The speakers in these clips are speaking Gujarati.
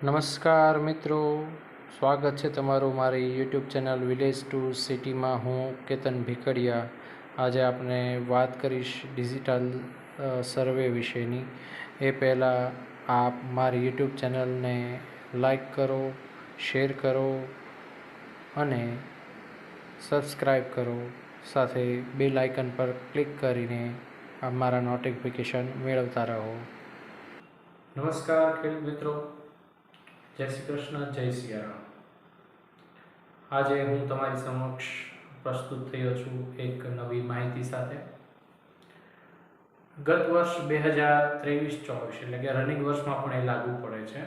નમસ્કાર મિત્રો, સ્વાગત છે તમારું મારી યુટ્યુબ ચેનલ વિલેજ ટુ સિટીમાં. હું કેતન ભીખડિયા. આજે આપણે વાત કરીશ ડિજિટલ સર્વે વિશેની. એ પહેલાં આપ મારી યુટ્યુબ ચેનલને લાઈક કરો, શેર કરો અને સબસ્ક્રાઈબ કરો. સાથે બેલ આઇકન પર ક્લિક કરીને મારા નોટિફિકેશન મેળવતા રહો. નમસ્કાર ખેડૂત મિત્રો, જય શ્રી કૃષ્ણ, જય સિયારામ. આજે હું તમારી સમક્ષ પ્રસ્તુત થયો છું એક નવી માહિતી સાથે. ગત વર્ષ 2023-24 એટલે કે રનિંગ વર્ષમાં પણ એ લાગુ પડે છે.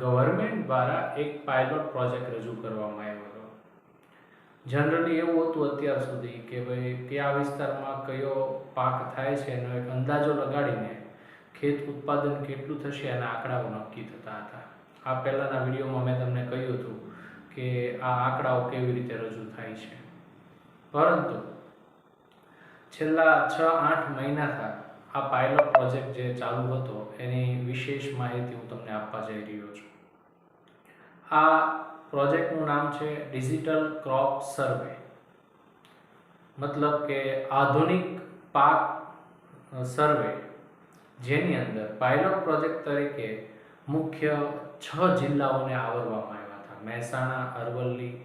ગવર્મેન્ટ દ્વારા એક પાયલોટ પ્રોજેક્ટ રજૂ કરવામાં આવ્યો હતો. જનરલી એવું હતું અત્યાર સુધી કે ભાઈ કયા વિસ્તારમાં કયો પાક થાય છે એનો એક અંદાજો લગાડીને ખેત ઉત્પાદન કેટલું થશે એના આંકડાઓ નક્કી થતા હતા. આ પહેલાંના વિડીયોમાં મેં તમને કહ્યું હતું કે આ આંકડાઓ કેવી રીતે રજૂ થાય છે. પરંતુ છેલ્લા 6-8 મહિનાથી આ પાયલોટ પ્રોજેક્ટ જે ચાલુ હતો એની વિશેષ માહિતી હું તમને આપવા જઈ રહ્યો છું. આ પ્રોજેક્ટનું નામ છે ડિજિટલ ક્રોપ સર્વે. મતલબ કે આધુનિક પાક સર્વે, જેની અંદર પાયલોટ પ્રોજેક્ટ તરીકે મુખ્ય 6 જિલ્લાઓને આવરવામાં આવ્યા હતા: મહેસાણા, અરવલ્લી,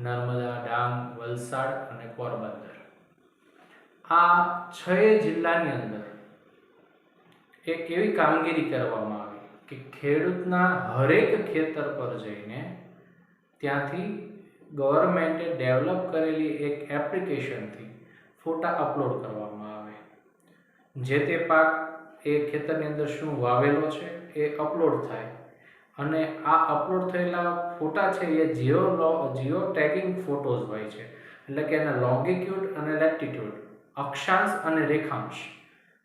નર્મદા, ડાંગ, વલસાડ અને પોરબંદર. આ 6 જિલ્લાની અંદર એક એવી કામગીરી કરવામાં આવી કે ખેડૂતના હરેક ખેતર પર જઈને ત્યાંથી ગવર્મેન્ટે ડેવલપ કરેલી એક એપ્લિકેશનથી ફોટા અપલોડ કરવામાં આવે. જે તે પાક એ ખેતરની અંદર શું વાવેલો છે એ અપલોડ થાય અને આ અપલોડ થયેલા ફોટા છે એ જીઓ ટેગિંગ ફોટોઝ હોય છે. એટલે કે એના લોંગિટ્યુડ અને લેટિટ્યુડ, અક્ષાંશ અને રેખાંશ.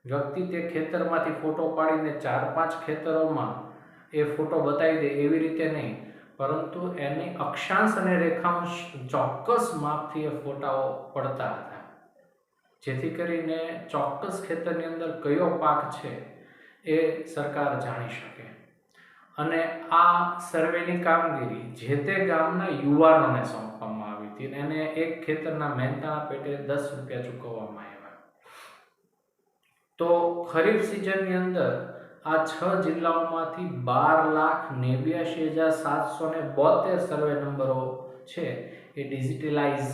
વ્યક્તિ તે ખેતરમાંથી ફોટો પાડીને 4-5 ખેતરોમાં એ ફોટો બતાવી દે એવી રીતે નહીં, પરંતુ એની અક્ષાંશ અને રેખાંશ ચોક્કસ માપથી એ ફોટાઓ પડતા હતા, જેથી કરીને ચોક્કસ ખેતરની અંદર કયો પાક છે એ સરકાર જાણી શકે. અને આ સર્વેની કામગીરી જે તે ગામના યુવાનોને સોંપવામાં આવી હતી. એને એક ખેતરના મહેનતાણા પેટે 10 રૂપિયા ચૂકવવામાં આવ્યા. તો ખરીફ સિઝનની અંદર આ 6 જિલ્લાઓમાંથી 12,89,772 સર્વે નંબરો છે એ ડિજિટલાઇઝ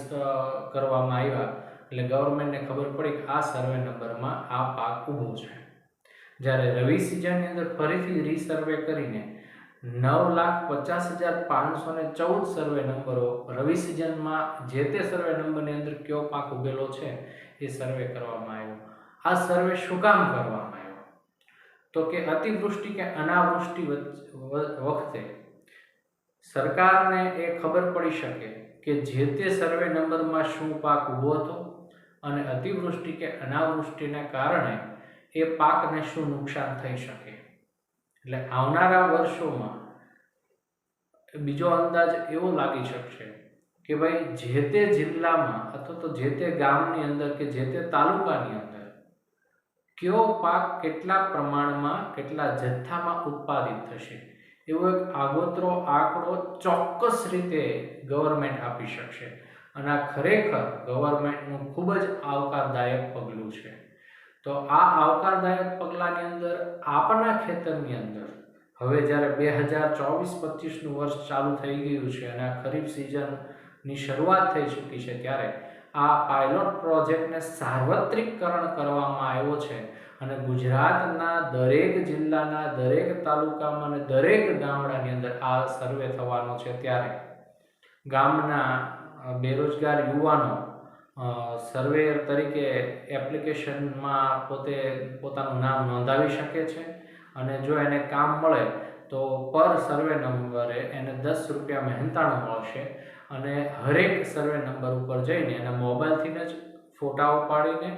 કરવામાં આવ્યા. એટલે ગવર્મેન્ટને ખબર પડી કે આ સર્વે નંબરમાં આ પાક ઊભો છે. જ્યારે રવિ સિઝનની અંદર ફરીથી રીસર્વે કરીને 9,50,514 સર્વે નંબરો રવિ સિઝનમાં જે તે સર્વે નંબરની અંદર કયો પાક ઉગેલો છે એ સર્વે કરવામાં આવ્યો. આ સર્વે શું કામ કરવામાં આવ્યો? તો કે અતિવૃષ્ટિ કે અનાવૃષ્ટિ વખતે સરકારને એ ખબર પડી શકે કે જે તે સર્વે નંબરમાં શું પાક ઊભો હતો અને અતિવૃષ્ટિ કે અનાવૃષ્ટિને કારણે એ પાકને શું નુકસાન થઈ શકે. એટલે આવનારા વર્ષોમાં બીજો અંદાજ એવો લાગી શકશે કે ભાઈ જે તે જિલ્લામાં અથવા તો જે તે ગામની અંદર કે જે તે તાલુકાની અંદર કયો પાક કેટલા પ્રમાણમાં, કેટલા જથ્થામાં ઉત્પાદિત થશે, એવો એક આગોતરો આંકડો ચોક્કસ રીતે ગવર્મેન્ટ આપી શકશે. અને આ ખરેખર ગવર્મેન્ટનું ખૂબ જ આવકારદાયક પગલું છે. તો આ આવકારદાયક પગલાંની અંદર આપણા ખેતરની અંદર હવે જ્યારે 2024-25નું વર્ષ ચાલુ થઈ ગયું છે અને આ ખરીફ સિઝનની શરૂઆત થઈ ચૂકી છે, ત્યારે આ પાયલોટ પ્રોજેક્ટને સાર્વત્રિકકરણ કરવામાં આવ્યો છે અને ગુજરાતના દરેક જિલ્લાના, દરેક તાલુકામાં અને દરેક ગામડાની અંદર આ સર્વે થવાનો છે. ત્યારે ગામના બેરોજગાર યુવાનો સર્વેયર તરીકે એપ્લિકેશનમાં પોતાનું નામ નોંધાવી શકે છે અને જો એને કામ મળે તો પર સર્વે નંબરે એને 10 રૂપિયા મહેનતાણું મળશે. અને હરેક સર્વે નંબર ઉપર જઈને એના મોબાઈલથી જ ફોટાઓ પાડીને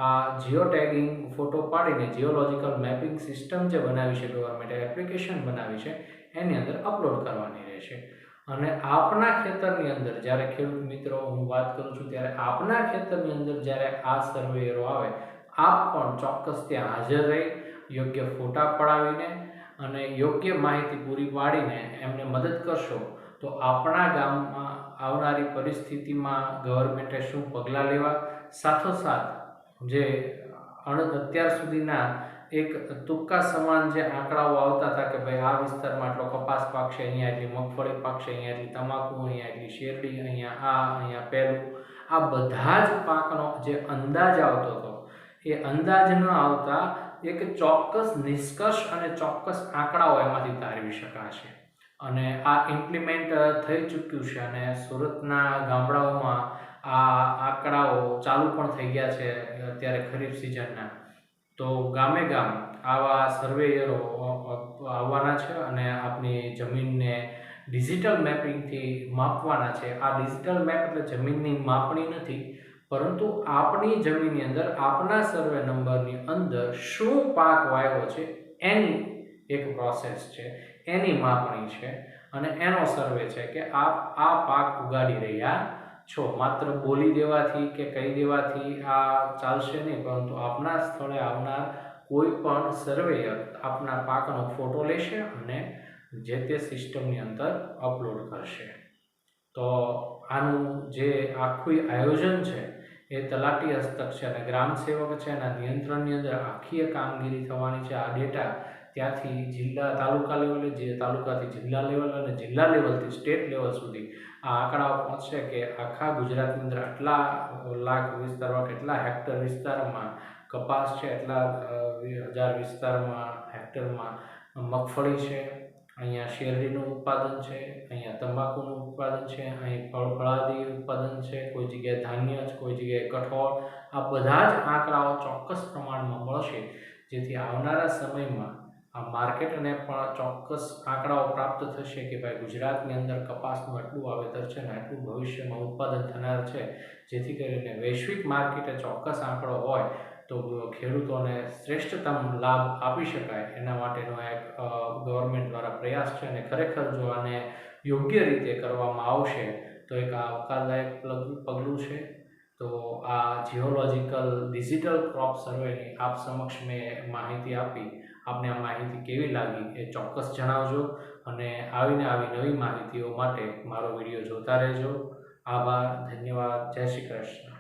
આ જીઓ ટેગિંગ ફોટો પાડીને જીઓલોજિકલ મેપિંગ સિસ્ટમ જે બનાવી છે ગવર્મેન્ટે, એપ્લિકેશન બનાવી છે, એની અંદર અપલોડ કરવાની રહેશે. અને આપના ખેતરની અંદર જ્યારે ખેડૂત મિત્રો હું વાત કરું છું ત્યારે આપના ખેતરની અંદર જ્યારે આ સર્વેયરો આવે, આપ પણ ચોક્કસ ત્યાં હાજર રહી યોગ્ય ફોટા પડાવીને અને યોગ્ય માહિતી પૂરી પાડીને એમને મદદ કરશો તો આપણા ગામમાં આવનારી પરિસ્થિતિમાં ગવર્મેન્ટે શું પગલાં લેવા, સાથોસાથ જે અત્યાર સુધીના એક તુક્કા સમાન જે આંકડાઓ આવતા હતા કે ભાઈ આ વિસ્તારમાં આટલો કપાસ પાકશે, અહીંયા એટલી મગફળી પાકશે, અહીંયા એટલી તમાકુ, અહીંયા એટલી શેરડી, અહીંયા પેલું, આ બધા જ પાકનો જે અંદાજ આવતો હતો એ અંદાજ ન આવતા એક ચોક્કસ નિષ્કર્ષ અને ચોક્કસ આંકડાઓ એમાંથી તારવી શકાશે. અને આ ઇમ્પ્લિમેન્ટ થઈ ચૂક્યું છે અને સુરતના ગામડાઓમાં આ આંકડાઓ ચાલુ પણ થઈ ગયા છે અત્યારે ખરીફ સિઝનના. તો ગામે ગામ આવા સર્વેયરો આવવાના છે અને આપની જમીનને ડિજિટલ મેપિંગથી માપવાના છે. આ ડિજિટલ મેપ એટલે જમીનની માપણી નથી, પરંતુ આપણી જમીનની અંદર આપના સર્વે નંબરની અંદર શું પાક વાવ્યો છે એની એક પ્રોસેસ છે, એની માપણી છે અને એનો સર્વે છે કે આપ આ પાક ઉગાડી રહ્યા છો. માત્ર બોલી દેવાથી કે કહી દેવાથી આ ચાલશે નહીં, પરંતુ આપના સ્થળે આવનાર કોઈ પણ સર્વેયર આપના પાકનો ફોટો લેશે અને જે તે સિસ્ટમની અંદર અપલોડ કરશે. તો આનું જે આખું આયોજન છે એ તલાટી હસ્તક છે અને ગ્રામ સેવક છે એના નિયંત્રણની અંદર આખી કામગીરી થવાની છે. આ ડેટા ત્યાંથી જિલ્લા તાલુકા લેવલે, જે તાલુકાથી જિલ્લા લેવલ અને જિલ્લા લેવલથી સ્ટેટ લેવલ સુધી આ આંકડાઓ પહોંચશે કે આખા ગુજરાતની અંદર આટલા લાખ વિસ્તારમાં, કેટલા હેક્ટર વિસ્તારમાં કપાસ છે, એટલા હજાર વિસ્તારમાં હેક્ટરમાં મગફળી છે, અહીંયા શેરડીનું ઉત્પાદન છે, અહીંયા તંબાકુનું ઉત્પાદન છે, અહીં ફળફળાદી ઉત્પાદન છે, કોઈ જગ્યાએ ધાન્ય છે, કોઈ જગ્યાએ કઠોળ. આ બધા જ આંકડાઓ ચોક્કસ પ્રમાણમાં મળશે, જેથી આવનારા સમયમાં આ માર્કેટને પણ ચોક્કસ આંકડાઓ પ્રાપ્ત થશે કે ભાઈ ગુજરાતની અંદર કપાસનું આટલું વાવેતર છે અને આટલું ભવિષ્યમાં ઉત્પાદન થનાર છે, જેથી કરીને વૈશ્વિક માર્કેટે ચોક્કસ આંકડો હોય તો ખેડૂતોને શ્રેષ્ઠતમ લાભ આપી શકાય. એના માટેનો એક ગવર્મેન્ટ દ્વારા પ્રયાસ છે અને ખરેખર જો આને યોગ્ય રીતે કરવામાં આવશે તો એક આવકારદાયક પગલું છે. તો આ જીઓલોજિકલ ડિજિટલ ક્રોપ સર્વેની આપ સમક્ષ મેં માહિતી આપી. આપને આ માહિતી કેવી લાગી એ ચોક્કસ જણાવજો અને આવી નવી માહિતીઓ માટે મારો વિડીયો જોતા રહેજો. આભાર, ધન્યવાદ, જય શ્રી કૃષ્ણ.